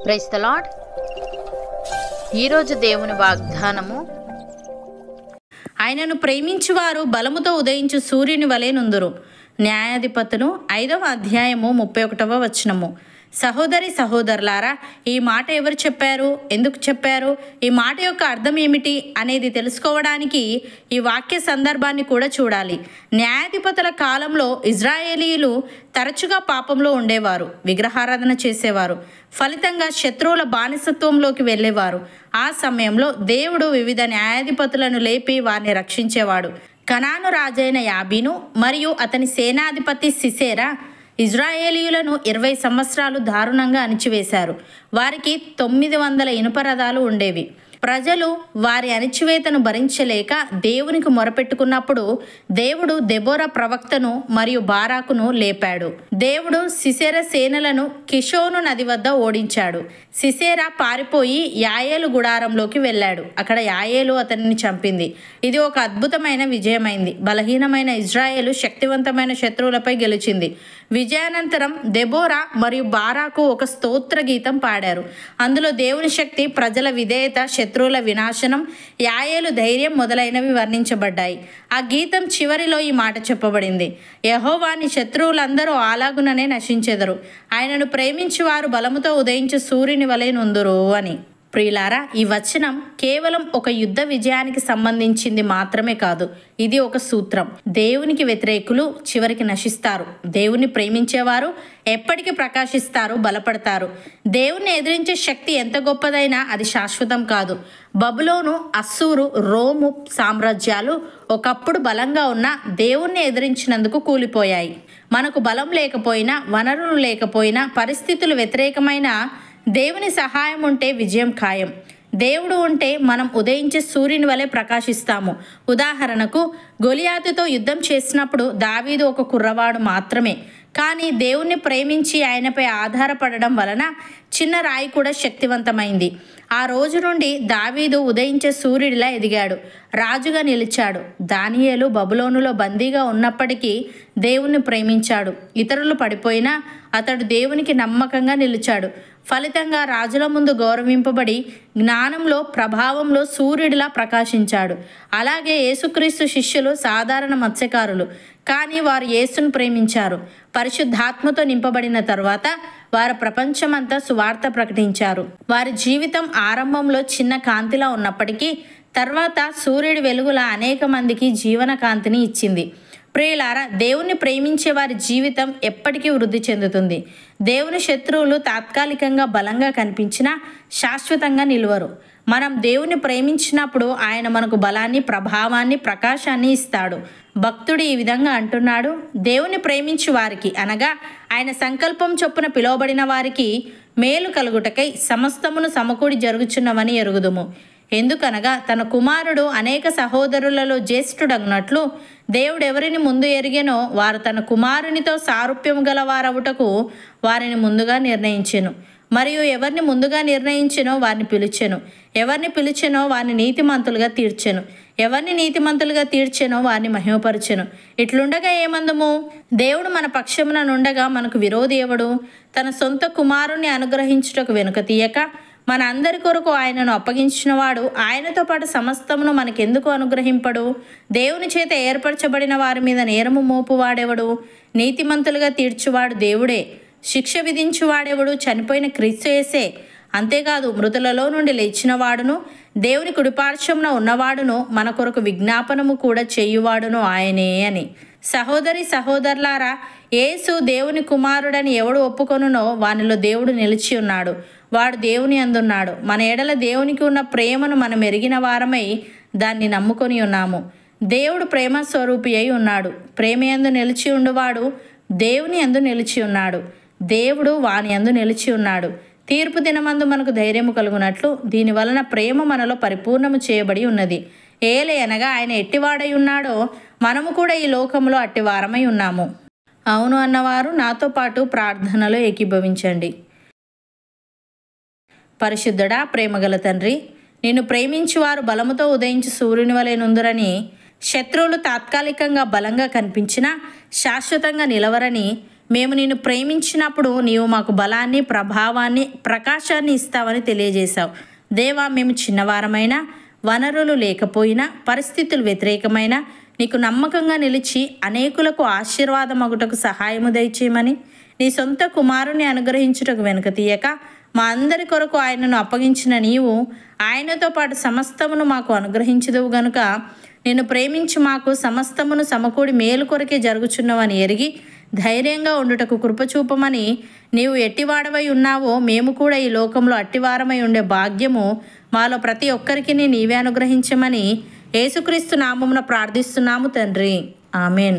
Praise the lord. ఈరోజు దేవుని వాగ్దానము, ఆయనను ప్రేమించువారు బలముతో ఉదయించు సూర్యుని వలె నుందురు. న్యాయాధిపతులు 5వ అధ్యాయము 31వ వచనము. సహోదరి సహోదరులారా, ఈ మాట ఎవరు చెప్పారు, ఎందుకు చెప్పారు, ఈ మాట యొక్క అర్థం ఏమిటి అనేది తెలుసుకోవడానికి ఈ వాక్య సందర్భాన్ని కూడా చూడాలి. న్యాయాధిపతుల కాలంలో ఇజ్రాయేలీయులు తరచుగా పాపంలో ఉండేవారు, విగ్రహారాధన చేసేవారు, ఫలితంగా శత్రువుల బానిసత్వంలోకి వెళ్ళేవారు. ఆ సమయంలో దేవుడు వివిధ న్యాయాధిపతులను లేపి వారిని రక్షించేవాడు. కనాను రాజైన యాబీను మరియు అతని సేనాధిపతి సిసేరా ఇజ్రాయేలీయులను 20 సంవత్సరాలు దారుణంగా అణిచివేశారు. వారికి 900 ఇనుప రథాలు ఉండేవి. ప్రజలు వారి అణిచివేతను భరించలేక దేవునికి మొరపెట్టుకున్నప్పుడు దేవుడు దెబోరా ప్రవక్తను మరియు బారాకును లేపాడు. దేవుడు సిసేరా సేనలను కిషోను నది వద్ద ఓడించాడు. సిసేరా పారిపోయి యాయేలు గుడారంలోకి వెళ్ళాడు. అక్కడ యాయేలు అతనిని చంపింది. ఇది ఒక అద్భుతమైన విజయమైంది. బలహీనమైన ఇజ్రాయేలు శక్తివంతమైన శత్రువులపై గెలిచింది. విజయానంతరం దెబోరా మరియు బారాకు ఒక స్తోత్ర గీతం పాడారు. అందులో దేవుని శక్తి, ప్రజల విధేయత, శత్రువుల వినాశనం, యాయేలు ధైర్యం మొదలైనవి వర్ణించబడ్డాయి. ఆ గీతం చివరిలో ఈ మాట చెప్పబడింది: యెహోవాని శత్రువులందరూ అలాగుననే నశించెదరు, ఆయనను ప్రేమించి వారు బలముతో ఉదయించు సూర్యుని వలె నుందురు అని. ప్రియులారా, ఈ వచనం కేవలం ఒక యుద్ధ విజయానికి సంబంధించింది మాత్రమే కాదు. ఇది ఒక సూత్రం. దేవునికి వ్యతిరేకులు చివరికి నశిస్తారు. దేవుని ప్రేమించేవారు ఎప్పటికీ ప్రకాశిస్తారు, బలపడతారు. దేవుణ్ణి ఎదిరించే శక్తి ఎంత గొప్పదైనా అది శాశ్వతం కాదు. బబులోను, అస్సూరు, రోము సామ్రాజ్యాలు ఒకప్పుడు బలంగా ఉన్న దేవుణ్ణి ఎదిరించినందుకు కూలిపోయాయి. మనకు బలం లేకపోయినా, వనరులు లేకపోయినా, పరిస్థితులు వ్యతిరేకమైన దేవుని సహాయం ఉంటే విజయం ఖాయం. దేవుడు ఉంటే మనం ఉదయించే సూర్యుని వలె ప్రకాశిస్తాము. ఉదాహరణకు, గొలియాతుతో యుద్ధం చేసినప్పుడు దావీదు ఒక కుర్రవాడు మాత్రమే. కానీ దేవుణ్ణి ప్రేమించి ఆయనపై ఆధారపడడం వలన చిన్న రాయి కూడా శక్తివంతమైంది. ఆ రోజు నుండి దావీదు ఉదయించే సూర్యుడిలా ఎదిగాడు, రాజుగా నిలిచాడు. దానియేలు బబులోనులో బందీగా ఉన్నప్పటికీ దేవుణ్ణి ప్రేమించాడు. ఇతరులు పడిపోయినా అతడు దేవునికి నమ్మకంగా నిలిచాడు. ఫలితంగా రాజుల ముందు గౌరవింపబడి జ్ఞానంలో, ప్రభావంలో సూర్యుడిలా ప్రకాశించాడు. అలాగే యేసుక్రీస్తు శిష్యులు సాధారణ మత్స్యకారులు, కానీ వారు యేసును ప్రేమించారు. పరిశుద్ధాత్మతో నింపబడిన తరువాత వారు ప్రపంచమంతా సువార్త ప్రకటించారు. వారి జీవితం ఆరంభంలో చిన్న కాంతిలా ఉన్నప్పటికీ తర్వాత సూర్యుడి వెలుగులా అనేక మందికి జీవన కాంతిని ఇచ్చింది. ప్రియులారా, దేవుణ్ణి ప్రేమించే వారి జీవితం ఎప్పటికీ వృద్ధి చెందుతుంది. దేవుని శత్రువులు తాత్కాలికంగా బలంగా కనిపించినా శాశ్వతంగా నిలువరు. మనం దేవుని ప్రేమించినప్పుడు ఆయన మనకు బలాన్ని, ప్రభావాన్ని, ప్రకాశాన్ని ఇస్తాడు. భక్తుడు ఈ విధంగా అంటున్నాడు: దేవుని ప్రేమించు వారికి, అనగా ఆయన సంకల్పం చొప్పున పిలువబడిన వారికి మేలు కలుగుటకై సమస్తమును సమకూడి జరుగుచున్నవని ఎరుగుదుము. ఎందుకనగా తన కుమారుడు అనేక సహోదరులలో జ్యేష్ఠుడగునట్లు దేవుడు ఎవరిని ముందు ఎరిగెనో వారు తన కుమారునితో సారూప్యము గల వారవుటకు వారిని ముందుగా నిర్ణయించెను. మరియు ఎవరిని ముందుగా నిర్ణయించెనో వారిని పిలిచెను, ఎవరిని పిలిచెనో వారిని నీతిమంతులుగా తీర్చెను, ఎవరిని నీతిమంతులుగా తీర్చెనో వారిని మహిమపరచెను. ఇట్లుండగా ఏమందుము? దేవుడు మన పక్షమున నుండగా మనకు విరోధి ఎవడు? తన సొంత కుమారుణ్ణి అనుగ్రహించుటకు వెనుక తీయక మన అందరి కొరకు ఆయనను అప్పగించినవాడు ఆయనతో పాటు సమస్తమును మనకెందుకు అనుగ్రహింపడు? దేవుని చేత ఏర్పరచబడిన వారి మీద నేరము మోపువాడెవడు? నీతిమంతులుగా తీర్చువాడు దేవుడే. శిక్ష విధించువాడెవడు? చనిపోయిన క్రీస్తు యేసే. అంతేకాదు, మృతులలో నుండి లేచిన వాడును, దేవుని కుడిపార్శ్వమున ఉన్నవాడును, మన కొరకు విజ్ఞాపనము కూడా చేయువాడును ఆయనే అని. సహోదరి సహోదరులారా, యేసు దేవుని కుమారుడని ఎవడు ఒప్పుకొనునో వానిలో దేవుడు నిలిచి ఉన్నాడు, వాడు దేవుని అందున్నాడు. మన ఎడల దేవునికి ఉన్న ప్రేమను మనం ఎరిగిన వారమై దాన్ని నమ్ముకొని ఉన్నాము. దేవుడు ప్రేమ స్వరూపి అయి ఉన్నాడు. ప్రేమయందు నిలిచి ఉండువాడు దేవుని యందు నిలిచి ఉన్నాడు, దేవుడు వాని యందు నిలిచి ఉన్నాడు. తీర్పు దినమందు మనకు ధైర్యము కలుగునట్లు దీని వలన ప్రేమ మనలో పరిపూర్ణము చేయబడి ఉన్నది. ఏలయనగా ఆయన ఎట్టివాడై ఉన్నాడో మనము కూడా ఈ లోకంలో అట్టివారమై ఉన్నాము. అవును అన్నవారు నాతో పాటు ప్రార్థనలో ఏకీభవించండి. పరిశుద్ధుడా, ప్రేమగల తండ్రి, నిన్ను ప్రేమించువారు బలముతో ఉదయించి సూర్యుని వలె నుందురని, శత్రువులు తాత్కాలికంగా బలంగా కనిపించినా శాశ్వతంగా నిలవరని మేము నిన్ను ప్రేమించినప్పుడు నీవు మాకు బలాన్ని, ప్రభావాన్ని, ప్రకాశాన్ని ఇస్తావని తెలియజేశావు. దేవా, మేము చిన్నవారమైనా, వనరులు లేకపోయినా, పరిస్థితులు వ్యతిరేకమైన నీకు నమ్మకంగా నిలిచి అనేకులకు ఆశీర్వాదమగుటకు సహాయము దయచేయమని నీ సొంత కుమారుని అనుగ్రహించుటకు వెనుక తీయక మా అందరి కొరకు ఆయనను అప్పగించిన నీవు ఆయనతో పాటు సమస్తమును మాకు అనుగ్రహించదువు గనుక నిన్ను ప్రేమించి మాకు సమస్తమును సమకూడి మేలు కొరకే జరుగుచున్నవని ఎరిగి ధైర్యంగా ఉండుటకు కృపచూపమని నీవు ఎట్టివాడవై ఉన్నావో మేము కూడా ఈ లోకంలో అట్టివారమై ఉండే భాగ్యము మాలో ప్రతి ఒక్కరికి నీవే అనుగ్రహించమని యేసుక్రీస్తు నామమున ప్రార్థిస్తున్నాము తండ్రి. ఆమెన్.